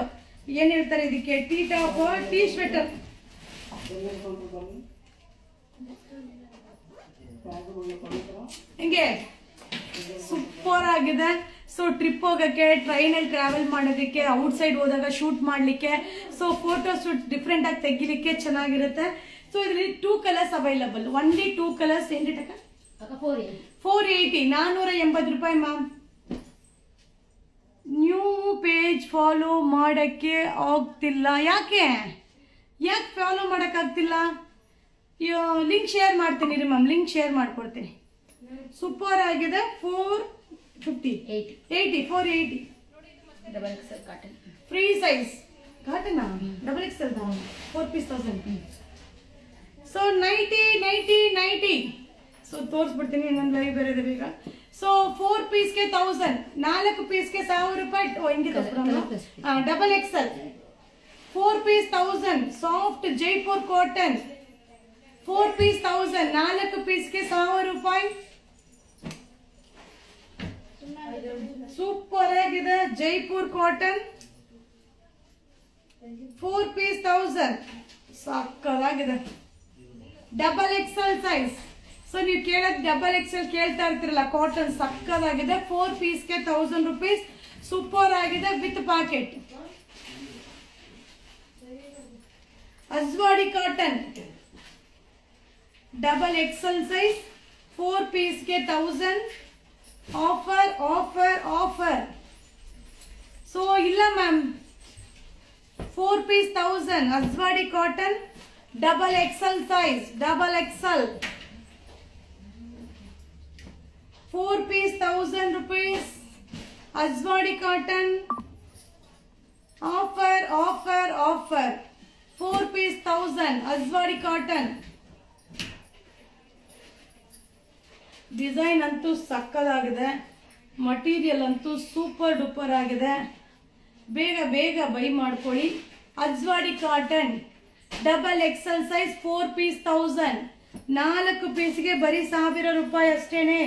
ಏನ್ ಹೇಳ್ತಾರೆ ಇದಕ್ಕೆ? Tea top, tea sweater. ಹಿಂಗೆ ಸೂಪರ್ ಆಗಿದೆ. ಸೊ ಟ್ರಿಪ್ ಹೋಗಕ್ಕೆ, ಟ್ರೈನಲ್ಲಿ ಟ್ರಾವೆಲ್ ಮಾಡೋದಕ್ಕೆ, ಔಟ್ಸೈಡ್ ಹೋದಾಗ ಶೂಟ್ ಮಾಡಲಿಕ್ಕೆ, ಸೊ ಫೋಟೋ ಶೂಟ್ ಡಿಫ್ರೆಂಟ್ ಆಗಿ ತೆಗಿಲಿಕ್ಕೆ ಚೆನ್ನಾಗಿರುತ್ತೆ. ಸೊ ಇದರಲ್ಲಿ 2 ಕಲರ್ಸ್ ಅವೈಲಬಲ್. Only 2 colours. ಏನು ರೇಟ್ ಅಕ್ಕ? 480, 480 ರೂಪಾಯಿ ಮ್ಯಾಮ್. ನ್ಯೂ ಪೇಜ್ ಫಾಲೋ ಮಾಡಕ್ಕೆ ಆಗ್ತಿಲ್ಲ. ಯಾಕೆ ಫಾಲೋ ಮಾಡೋಕ್ಕಾಗ್ತಿಲ್ಲ? ಲಿಂಕ್ ಶೇರ್ ಮಾಡ್ತೀನಿ ರೀ ಮ್ಯಾಮ್, ಲಿಂಕ್ ಶೇರ್ ಮಾಡ್ಕೊಡ್ತೀನಿ. ಸೂಪರ್ ಆಗಿದೆ. 450, 80, 480.
Double XL cotton,
free size cotton, double XL, 4 piece 1000. So 90. So ತೋರಿಸ್ಬಿಡ್ತೀನಿ, ಇನ್ನೊಂದು ಲೈವ್ ಬೇರೆ ಬೇಗ. ಸೊ 4 ಪೀಸ್ಗೆ 1000, 4 ಪೀಸ್ಗೆ 1000 ರೂಪಾಯಿ. ಹಿಂಗಿದೆ double XL. 4 piece 1000. Soft Jaipur cotton. 4 piece 1000, 4 ಪೀಸ್ಗೆ 1000 ರೂಪಾಯಿ. ಸೂಪರ್ ಆಗಿದೆ ಜೈಪುರ್ ಕಾಟನ್. 4 ಪೀಸ್ 1000. ಸಾಕಾಗಿದೆ. Double XL size. ಸೊ ನೀವು ಕೇಳೋದು ಡಬಲ್ ಎಕ್ಸೆಲ್ ಕೇಳ್ತಾ ಇರ್ತೀರಲ್ಲ, ಕಾಟನ್ ಸಕ್ಕದಾಗಿದೆ. 4 ಪೀಸ್ಗೆ 1000 ರೂಪೀಸ್. ಸೂಪರ್ ಆಗಿದೆ ವಿತ್ ಪ್ಯಾಕೆಟ್. ಅಜ್ವಾಡಿ ಕಾಟನ್ ಡಬಲ್ ಎಕ್ಸೆಲ್ ಸೈಜ್. 4 ಪೀಸ್ಗೆ 1000. ಆಫರ್. ಸೊ ಇಲ್ಲ ಮ್ಯಾಮ್, 4 ಪೀಸ್ 1000. ಅಜ್ವಾಡಿ cotton double XL size, double XL. 4 piece 1000 rupees. ಅಜ್ವಾಡಿ ಕಾಟನ್. ಆಫರ್. 4 ಪೀಸ್ 1000. ಅಜ್ವಾಡಿ ಕಾಟನ್. ಡಿಸೈನ್ ಅಂತೂ ಸಕ್ಕದಾಗಿದೆ. ಮಟೀರಿಯಲ್ ಅಂತೂ ಸೂಪರ್ ಡೂಪರ್ ಆಗಿದೆ. ಬೇಗ ಬೈ ಮಾಡ್ಕೊಳ್ಳಿ. ಅಜ್ವಾಡಿ cotton double XL size. 4 piece 1000. 4 ಪೀಸ್ಗೆ ಬರೀ 1000 ರೂಪಾಯಿ ಅಷ್ಟೇನೆ.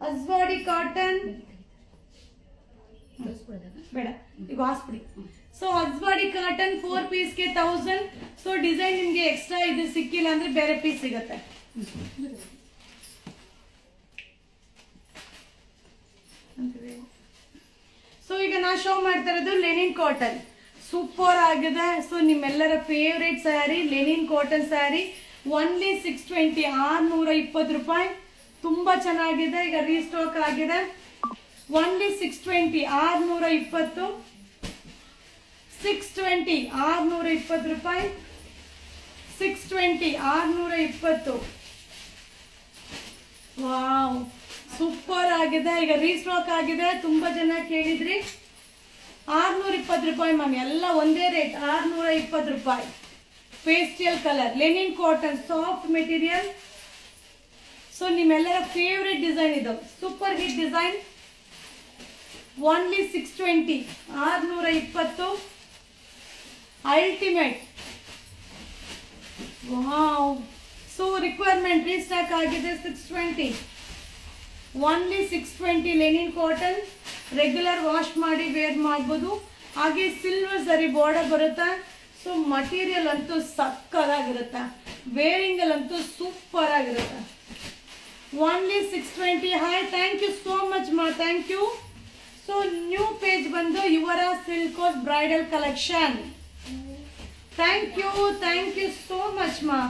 ಅಜ್ವಾಡಿ ಕಾಟನ್ ಬೇಡ, ಈಗ ಹಾಸ್ಬಿಡಿ. ಸೊ ಅಜ್ವಾಡಿ ಕಾಟನ್ 4 ಪೀಸ್ಗೆ 1000. ಸೊ ಡಿಸೈನ್ ನಿಮ್ಗೆ ಎಕ್ಸ್ಟ್ರಾ ಇದು ಸಿಕ್ಕಿಲ್ಲ ಅಂದ್ರೆ ಬೇರೆ ಪೀಸ್ ಸಿಗತ್ತೆ. ಸೊ ಈಗ ನಾ ಶೋ ಮಾಡ್ತಾ ಇರೋದು ಲೆನಿನ್ ಕಾಟನ್, ಸೂಪರ್ ಆಗಿದೆ. ಸೊ ನಿಮ್ಮೆಲ್ಲರ favourite sari Lenin cotton sari, only 620, 620 ರೂಪಾಯಿ. ತುಂಬಾ ಚೆನ್ನಾಗಿದೆ, ಈಗ ರೀಸ್ಟಾಕ್ ಆಗಿದೆ. ಓನ್ಲಿ 620, 620, 620, 620 ರೂಪಾಯಿ, 620, 620. ವಾವ್, ಸೂಪರ್ ಆಗಿದೆ. ಈಗ ರೀಸ್ಟಾಕ್ ಆಗಿದೆ, ತುಂಬಾ ಜನ ಕೇಳಿದ್ರಿ. 620 ರೂಪಾಯಿ ಮ್ಯಾಮ್, ಎಲ್ಲ ಒಂದೇ ರೇಟ್, 620 ರೂಪಾಯಿ. Pastel colour linen cotton, soft material. So ನಿಮ್ಮೆಲ್ಲರ ಫೇವ್ರೆಟ್ ಡಿಸೈನ್ ಇದು, super hit design. Only 620, 620, ultimate. Wow, so requirement restock ಆಗಿದೆ. 620, only 620 linen cotton. Regular wash ಮಾಡಿ ವೇರ್ ಮಾಡ್ಬೋದು. ಹಾಗೆ ಸಿಲ್ವರ್ ಸರಿ ಬಾರ್ಡರ್ ಬರುತ್ತೆ. ಸೊ ಮಟೀರಿಯಲ್ ಅಂತೂ ಸಕ್ಕತ್ತಾಗಿರುತ್ತೆ, ವೇರಿಂಗ್ ಅಂತೂ ಸೂಪರ್ ಆಗಿರುತ್ತೆ. Only 620. Hi, thank you so much ಮಾ, thank you. So new page ಬಂದು ಯುವರಾ ಸಿಲ್ಕೋಸ್ bridal collection. Thank you so much ಮಾ.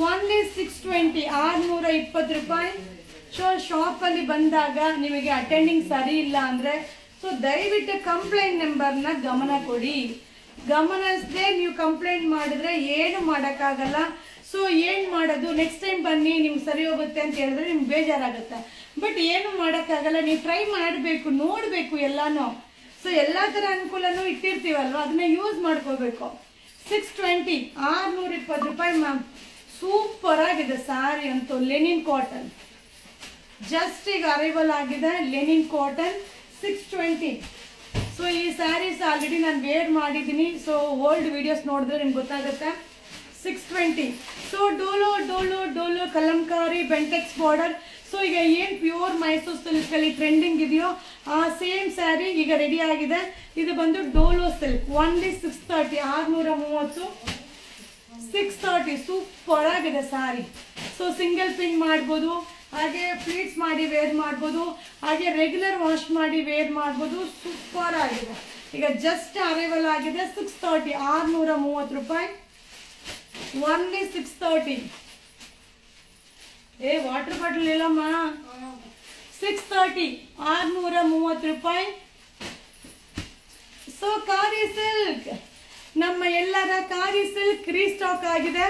ಓನ್ಲಿ 620, 620 ರೂಪಾಯಿ. ಸೊ ಶಾಪಲ್ಲಿ ಬಂದಾಗ ನಿಮಗೆ ಅಟೆಂಡಿಂಗ್ ಸರಿ ಇಲ್ಲ ಅಂದರೆ ಸೊ ದಯವಿಟ್ಟು ಕಂಪ್ಲೇಂಟ್ ನಂಬರ್ನ ಗಮನ ಕೊಡಿ. ಗಮನಿಸದೆ ನೀವು ಕಂಪ್ಲೇಂಟ್ ಮಾಡಿದ್ರೆ ಏನು ಮಾಡೋಕ್ಕಾಗಲ್ಲ. ಸೊ ಏನು ಮಾಡೋದು, ನೆಕ್ಸ್ಟ್ ಟೈಮ್ ಬನ್ನಿ ನಿಮ್ಗೆ ಸರಿ ಹೋಗುತ್ತೆ ಅಂತ ಹೇಳಿದ್ರೆ ನಿಮ್ಗೆ ಬೇಜಾರಾಗುತ್ತೆ. ಬಟ್ ಏನು ಮಾಡೋಕ್ಕಾಗಲ್ಲ, ನೀವು ಟ್ರೈ ಮಾಡಬೇಕು, ನೋಡಬೇಕು ಎಲ್ಲಾನು. ಸೊ ಎಲ್ಲ ಥರ ಅನುಕೂಲನೂ ಇಟ್ಟಿರ್ತೀವಲ್ವ, ಅದನ್ನ ಯೂಸ್ ಮಾಡ್ಕೋಬೇಕು. 620, 620 ರೂಪಾಯಿ ಮ್ಯಾಮ್. ಸೂಪರ್ ಆಗಿದೆ ಸ್ಯಾರಿ ಅಂತೂ, ಲೆನಿನ್ ಕಾಟನ್. ಜಸ್ಟ್ ಈಗ ಅರೈವಲ್ ಆಗಿದೆ ಲೆನಿನ್ ಕಾಟನ್, 620. ಸೊ ಈ ಸ್ಯಾರೀಸ್ ಆಲ್ರೆಡಿ ನಾನು ವೇರ್ ಮಾಡಿದ್ದೀನಿ. ಸೊ ಓಲ್ಡ್ ವಿಡಿಯೋಸ್ ನೋಡಿದ್ರೆ ನಿಮ್ಗೆ ಗೊತ್ತಾಗುತ್ತೆ. 620. So Dolo Dolo Dolo Kalamkari Bentex border. So ಈಗ ಏನು ಪ್ಯೂರ್ ಮೈಸೂರು ಸಿಲ್ಕಲ್ಲಿ ಟ್ರೆಂಡಿಂಗ್ ಇದೆಯೋ ಆ ಸೇಮ್ ಸ್ಯಾರಿ ಈಗ ರೆಡಿ ಆಗಿದೆ. ಇದು ಬಂದು ಡೋಲೋ ಸಿಲ್ಕ್, ಓನ್ಲಿ 630, 630, 630. ಸೂಪರ್ ಆಗಿದೆ ಸ್ಯಾರಿ. ಸೊ ಸಿಂಗಲ್ ಪಿನ್ ಮಾಡ್ಬೋದು, ಹಾಗೆ ಫ್ಲೀಟ್ಸ್ ಮಾಡಿ ವೇರ್ ಮಾಡ್ಬೋದು, ಹಾಗೆ ರೆಗ್ಯುಲರ್ ವಾಶ್ ಮಾಡಿ ವೇರ್ ಮಾಡ್ಬೋದು. ಸೂಪರ್ ಆಗಿದೆ. ಈಗ ಜಸ್ಟ್ ಅರೈವಲ್ ಆಗಿದೆ. 630, 630 ರೂಪಾಯಿ. ಓನ್ಲಿ 630. ವಾಟರ್ ಬಾಟಲ್ ಇಲ್ಲಮ್ಮ. 630, 630 ರೂಪಾಯಿ. ಸೊ ಕಾರಿ ಸಿಲ್ಕ್, ನಮ್ಮ ಎಲ್ಲರ ಕಾರಿ ಸಿಲ್ಕ್ ರೀಸ್ಟಾಕ್ ಆಗಿದೆ.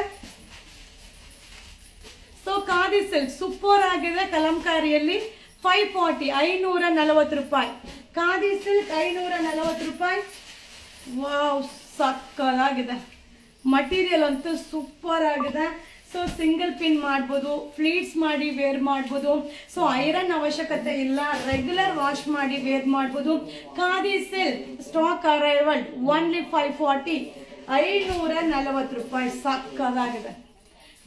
ಸೊ ಖಾದಿ ಸಿಲ್ಕ್ ಸೂಪರ್ ಆಗಿದೆ ಕಲಂಕಾರಿಯಲ್ಲಿ. 540, 540 ರೂಪಾಯಿ. ಖಾದಿ ಸಿಲ್ಕ್ 540 ರೂಪಾಯಿ. ವಾವ್, ಸಕ್ಕತ್ತಾಗಿದೆ. ಮಟೀರಿಯಲ್ ಅಂತೂ ಸೂಪರ್ ಆಗಿದೆ. ಸೊ ಸಿಂಗಲ್ ಪಿನ್ ಮಾಡ್ಬೋದು, ಫ್ಲೀಟ್ಸ್ ಮಾಡಿ ವೇರ್ ಮಾಡ್ಬೋದು. ಸೊ ಐರನ್ ಅವಶ್ಯಕತೆ ಇಲ್ಲ, ರೆಗ್ಯುಲರ್ ವಾಶ್ ಮಾಡಿ ವೇರ್ ಮಾಡ್ಬೋದು. Khadi silk stock arrival, only 540, 540 ರೂಪಾಯಿ. ಸಕ್ಕತ್ತಾಗಿದೆ.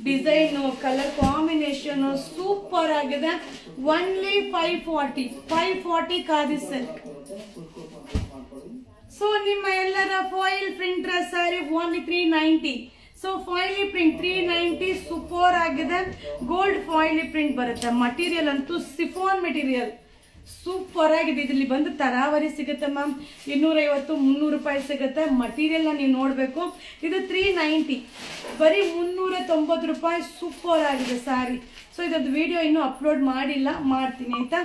ಡಿಸೈನು, ಕಲರ್ ಕಾಂಬಿನೇಷನು ಸೂಪರ್ ಆಗಿದೆ. Only 540, 540 khadi silk. ಸೊ ನಿಮ್ಮ ಎಲ್ಲರ foil print saree only 390. So foil print 390, super ಆಗಿದೆ. ಗೋಲ್ಡ್ ಫಾಯಿಲಿ ಪ್ರಿಂಟ್ ಬರುತ್ತೆ. ಮಟೀರಿಯಲ್ ಅಂತೂ ಸಿಫಾನ್ ಮೆಟೀರಿಯಲ್, ಸೂಪರ್ ಆಗಿದೆ. ಇದರಲ್ಲಿ ಬಂದು ತರಾವರಿ ಸಿಗುತ್ತೆ ಮ್ಯಾಮ್. 250, 300 ರೂಪಾಯಿ ಸಿಗುತ್ತೆ. ಮಟೀರಿಯಲ್ನ ನೀವು ನೋಡಬೇಕು. ಇದು 390, ಬರೀ 390 ರೂಪಾಯಿ. ಸೂಪರ್ ಆಗಿದೆ ಸ್ಯಾರಿ. ಸೊ ಇದೊಂದು ವಿಡಿಯೋ ಇನ್ನೂ ಅಪ್ಲೋಡ್ ಮಾಡಿಲ್ಲ, ಮಾಡ್ತೀನಿ ಆಯ್ತಾ.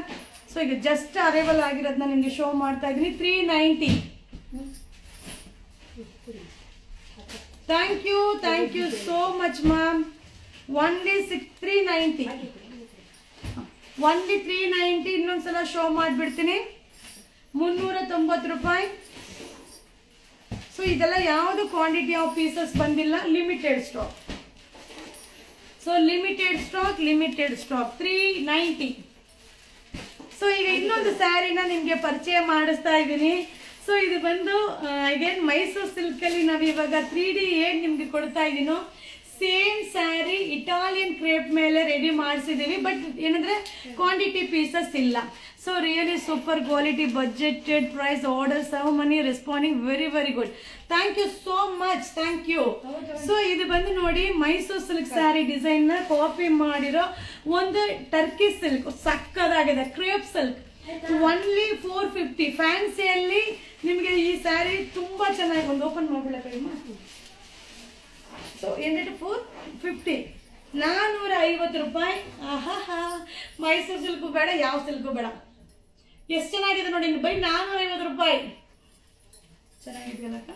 ಸೊ ಈಗ ಜಸ್ಟ್ ಅರೈವಲ್ ಆಗಿರೋದನ್ನ ನಿಮಗೆ ಶೋ ಮಾಡ್ತಾ ಇದ್ದೀನಿ. 390. Thank you so much ma'am. Only 390, only 390. ಇನ್ನೊಂದ್ಸಲ ಶೋ ಮಾಡಿಬಿಡ್ತೀನಿ. 390 ರೂಪಾಯಿ. ಸೊ ಇದೆಲ್ಲ ಯಾವುದು ಕ್ವಾಂಟಿಟಿ ಆಫ್ ಪೀಸಸ್ ಬಂದಿಲ್ಲ, limited stock. So limited stock 390. So ಈಗ ಇನ್ನೊಂದು ಸ್ಯಾರಿನ ನಿಮಗೆ ಪರಿಚಯ ಮಾಡಿಸ್ತಾ ಇದ್ದೀನಿ. ಸೊ ಇದು ಬಂದು ಅಗೇನ್ ಮೈಸೂರು ಸಿಲ್ಕಲ್ಲಿ ನಾವು ಇವಾಗ 3D ಏನು ನಿಮಗೆ ಕೊಡ್ತಾ ಇದ್ದೀನೋ ಸೇಮ್ ಸ್ಯಾರಿ ಇಟಾಲಿಯನ್ ಕ್ರೇಪ್ ಮೇಲೆ ರೆಡಿ ಮಾಡಿಸಿದ್ದೀವಿ. ಬಟ್ ಏನಂದರೆ ಕ್ವಾಂಟಿಟಿ ಪೀಸಸ್ ಇಲ್ಲ. So really super quality, budgeted price, order, so money responding very very good. Thank you so much, thank you. So ಇದು ಬಂದು ನೋಡಿ ಮೈಸೂರು ಸಿಲ್ಕ್ ಸ್ಯಾರಿ ಡಿಸೈನ್ನ ಕಾಪಿ ಮಾಡಿರೋ ಒಂದು ಟರ್ಕಿ ಸಿಲ್ಕ್, ಸಕ್ಕದಾಗಿದೆ. ಕ್ರೇಪ್ ಸಿಲ್ಕ್ ಒನ್ಲಿ 450 ಫ್ಯಾನ್ಸಿಯಲ್ಲಿ ನಿಮಗೆ ಈ ಸ್ಯಾರಿ ತುಂಬಾ ಚೆನ್ನಾಗಿ ಒಂದು ಓಪನ್ ಮಾಡ್ಬಿಡ ಕಡಿಮೆ. ಸೊ 450 450 ಆಹಾ. ಮೈಸೂರು ಸಿಲ್ಕು ಬೇಡ, ಯಾವ ಸಿಲ್ಕು ಬೇಡ. ಎಷ್ಟು ಚೆನ್ನಾಗಿದೆ ನೋಡಿ ಬೈ 450 ಚೆನ್ನಾಗಿದೆಯಲ್ಲಕ್ಕ.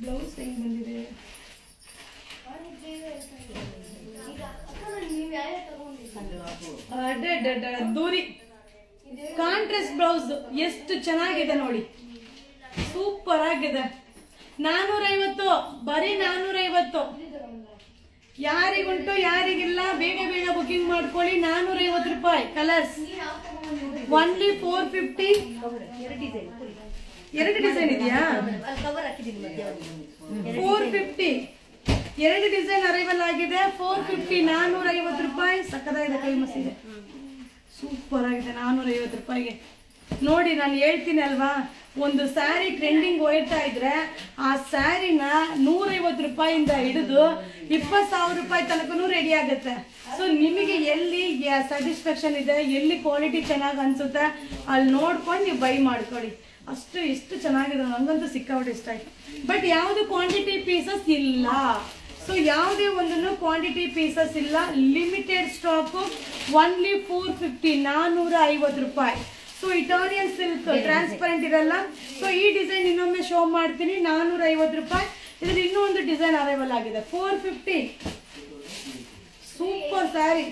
ಬ್ಲೌಸ್ ಹೆಂಗ್ ಬಂದಿದೆ, ದೂರಿ ಕಾಂಟ್ರಾಸ್ಟ್ ಬ್ಲೌಸ್ ಎಷ್ಟು ಚೆನ್ನಾಗಿದೆ ನೋಡಿ, ಸೂಪರ್ ಆಗಿದೆ. 450, ಬರೀ 450. ಯಾರಿಗುಂಟು ಯಾರಿಗಿಲ್ಲ, ಬೇಗ ಬೇಗ ಬುಕಿಂಗ್ ಮಾಡ್ಕೊಳ್ಳಿ. 450 ಕಲರ್ಸ್, ಒನ್ಲಿ 450. ಎರಡು ಡಿಸೈನ್ ಇದೆಯಾ? 450 ಎರಡು ಡಿಸೈನ್ ಅರೈವಲ್ ಆಗಿದೆ. 450 450 ಸಕ್ಕದಾಗಿದೆ. ಕೈ ಮಸಿದೆ, ಸೂಪರ್ ಆಗಿದೆ. 450 ನೋಡಿ, ನಾನು ಹೇಳ್ತೀನಿ ಅಲ್ವಾ, ಒಂದು ಸ್ಯಾರಿ ಟ್ರೆಂಡಿಂಗ್ ಹೋಯ್ತಾ ಇದ್ರೆ ಆ ಸ್ಯಾರಿನ 150 ಹಿಡಿದು 20,000 ತನಕನೂ ರೆಡಿ ಆಗುತ್ತೆ. ಸೊ ನಿಮಗೆ ಎಲ್ಲಿ ಸ್ಯಾಟಿಸ್ಫ್ಯಾಕ್ಷನ್ ಇದೆ, ಎಲ್ಲಿ ಕ್ವಾಲಿಟಿ ಚೆನ್ನಾಗಿ ಅನ್ಸುತ್ತೆ ಅಲ್ಲಿ ನೋಡ್ಕೊಂಡು ನೀವು ಬೈ ಮಾಡ್ಕೊಳ್ಳಿ. ಅಷ್ಟು ಎಷ್ಟು ಚೆನ್ನಾಗಿದೆ, ನನಗಂತೂ ಸಿಕ್ಕಾಬಿಟ್ಟು ಇಷ್ಟ ಆಯ್ತು. ಬಟ್ ಯಾವುದು ಕ್ವಾಂಟಿಟಿ ಪೀಸಸ್ ಇಲ್ಲ. ಸೊ ಯಾವುದೇ ಒಂದನ್ನು ಕ್ವಾಂಟಿಟಿ ಪೀಸಸ್ ಇಲ್ಲ, limited stock. Only 450 450. So Italian silk transparent ಇರಲ್ಲ. ಸೊ ಈ ಡಿಸೈನ್ ಇನ್ನೊಮ್ಮೆ ಶೋ ಮಾಡ್ತೀನಿ. 450 ಇದ್ರಲ್ಲಿ ಇನ್ನೂ ಒಂದು ಡಿಸೈನ್ ಅರೈವಲ್ ಆಗಿದೆ. 450 ಸೂಪರ್ ಸ್ಯಾರಿ.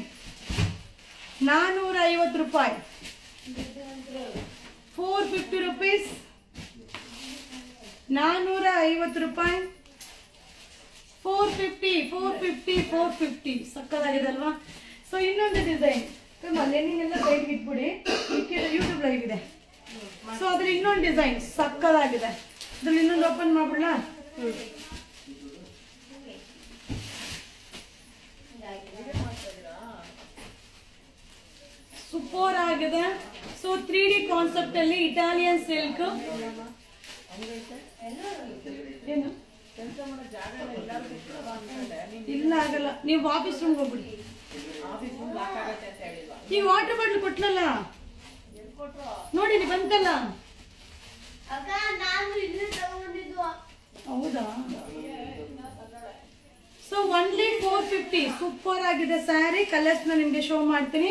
450 450 rupees. 450 450 ಸಕ್ಕತ್ತಾಗಿದೆ ಅಲ್ವಾ. ಸೊ ಇನ್ನೊಂದು ಡಿಸೈನ್ ಲೆನಿನೆಲ್ಲ ಸೈಡ್ಗೆ ಇಟ್ಬಿಡಿ, ಯೂಟ್ಯೂಬ್ ಲೈವ್ ಇದೆ. ಸೊ ಅದ್ರಲ್ಲಿ ಇನ್ನೊಂದು ಡಿಸೈನ್ ಸಕ್ಕತ್ತಾಗಿದೆ. ಅದ್ರಲ್ಲಿ ಇನ್ನೊಂದು ಓಪನ್ ಮಾಡ್ಬಿಡ್ಲಾ? ಸೂಪರ್ ಆಗಿದೆ. ಸೊ 3D ಕಾನ್ಸೆಪ್ಟ್ ಅಲ್ಲಿ ಇಟಾಲಿಯನ್ ಸಿಲ್ಕ್. ಏನು ಇಲ್ಲ ಆಗಲ್ಲ, ನೀವು ಆಫೀಸ್ ರೂಮ್ ಹೋಗ್ಬಿಡಿ. ಈ ವಾಟರ್ ಬಾಟ್ಲ್ ಕೊಟ್ಲಲ್ಲ ನೋಡಿ, ನೀವು ಬಂತಲ್ಲ. ಹೌದಾ? ಸೊ ಒನ್ಲಿ 450 ಸೂಪರ್ ಆಗಿದೆ ಸ್ಯಾರಿ. ಕಲರ್ಸ್ ನ ನಿಮ್ಗೆ ಶೋ ಮಾಡ್ತೀನಿ.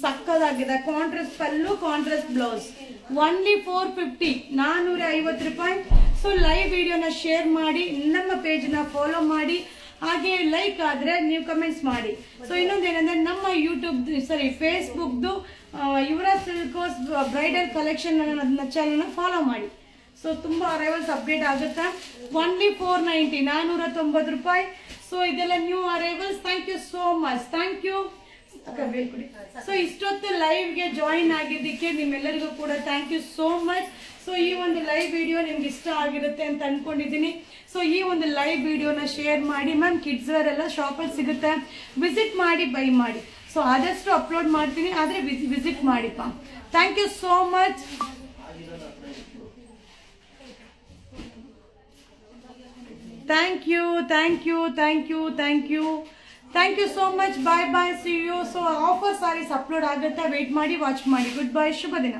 ಸಕ್ಕದಾಗಿದೆ. Contrast pallu, contrast blouse. Only 450 450. So live ವಿಡಿಯೋನ ಶೇರ್ ಮಾಡಿ, ನಮ್ಮ ಪೇಜ್ನ ಫಾಲೋ ಮಾಡಿ, ಹಾಗೆ ಲೈಕ್ ಆದರೆ ನೀವು ಕಮೆಂಟ್ಸ್ ಮಾಡಿ. ಸೊ ಇನ್ನೊಂದೇನೆಂದರೆ ನಮ್ಮ ಫೇಸ್ಬುಕ್ದು ಯುವರಾಜ್ ಸಿಲ್ಕೋಸ್ ಬ್ರೈಡಲ್ ಕಲೆಕ್ಷನ್ ಚಾನಲ್ನ ಫಾಲೋ ಮಾಡಿ. ಸೊ ತುಂಬ ಅರೈವಲ್ಸ್ ಅಪ್ಡೇಟ್ ಆಗುತ್ತೆ. ಒನ್ಲಿ 490 490. ಸೊ ಇದೆಲ್ಲ new arrivals. Thank you so much. Thank you. So ಇಷ್ಟೊತ್ತು ಲೈವ್ಗೆ ಜಾಯಿನ್ ಆಗಿದ್ದಕ್ಕೆ ನಿಮ್ಮೆಲ್ಲರಿಗೂ ಕೂಡ thank you so much. So ಈ ಒಂದು ಲೈವ್ ವಿಡಿಯೋ ನಿಮ್ಗೆ ಇಷ್ಟ ಆಗಿರುತ್ತೆ ಅಂತ ಅನ್ಕೊಂಡಿದ್ದೀನಿ. ಸೊ ಈ ಒಂದು ಲೈವ್ ವಿಡಿಯೋನ ಶೇರ್ ಮಾಡಿ. ಮ್ಯಾಮ್ ಕಿಡ್ಸ್ ವೇರ್ ಎಲ್ಲ ಶಾಪಲ್ಲಿ ಸಿಗುತ್ತೆ, ವಿಸಿಟ್ ಮಾಡಿ ಬೈ ಮಾಡಿ. ಸೊ ಆದಷ್ಟು ಅಪ್ಲೋಡ್ ಮಾಡ್ತೀನಿ, ಆದರೆ ವಿಸಿಟ್ ಮಾಡಿಪ್ಪ. Thank you so much. Thank you so much. Bye bye, see you. So offer sarees upload ಆಗುತ್ತೆ, ವೇಟ್ ಮಾಡಿ, ವಾಚ್ ಮಾಡಿ. ಗುಡ್ ಬೈ, ಶುಭ ದಿನ.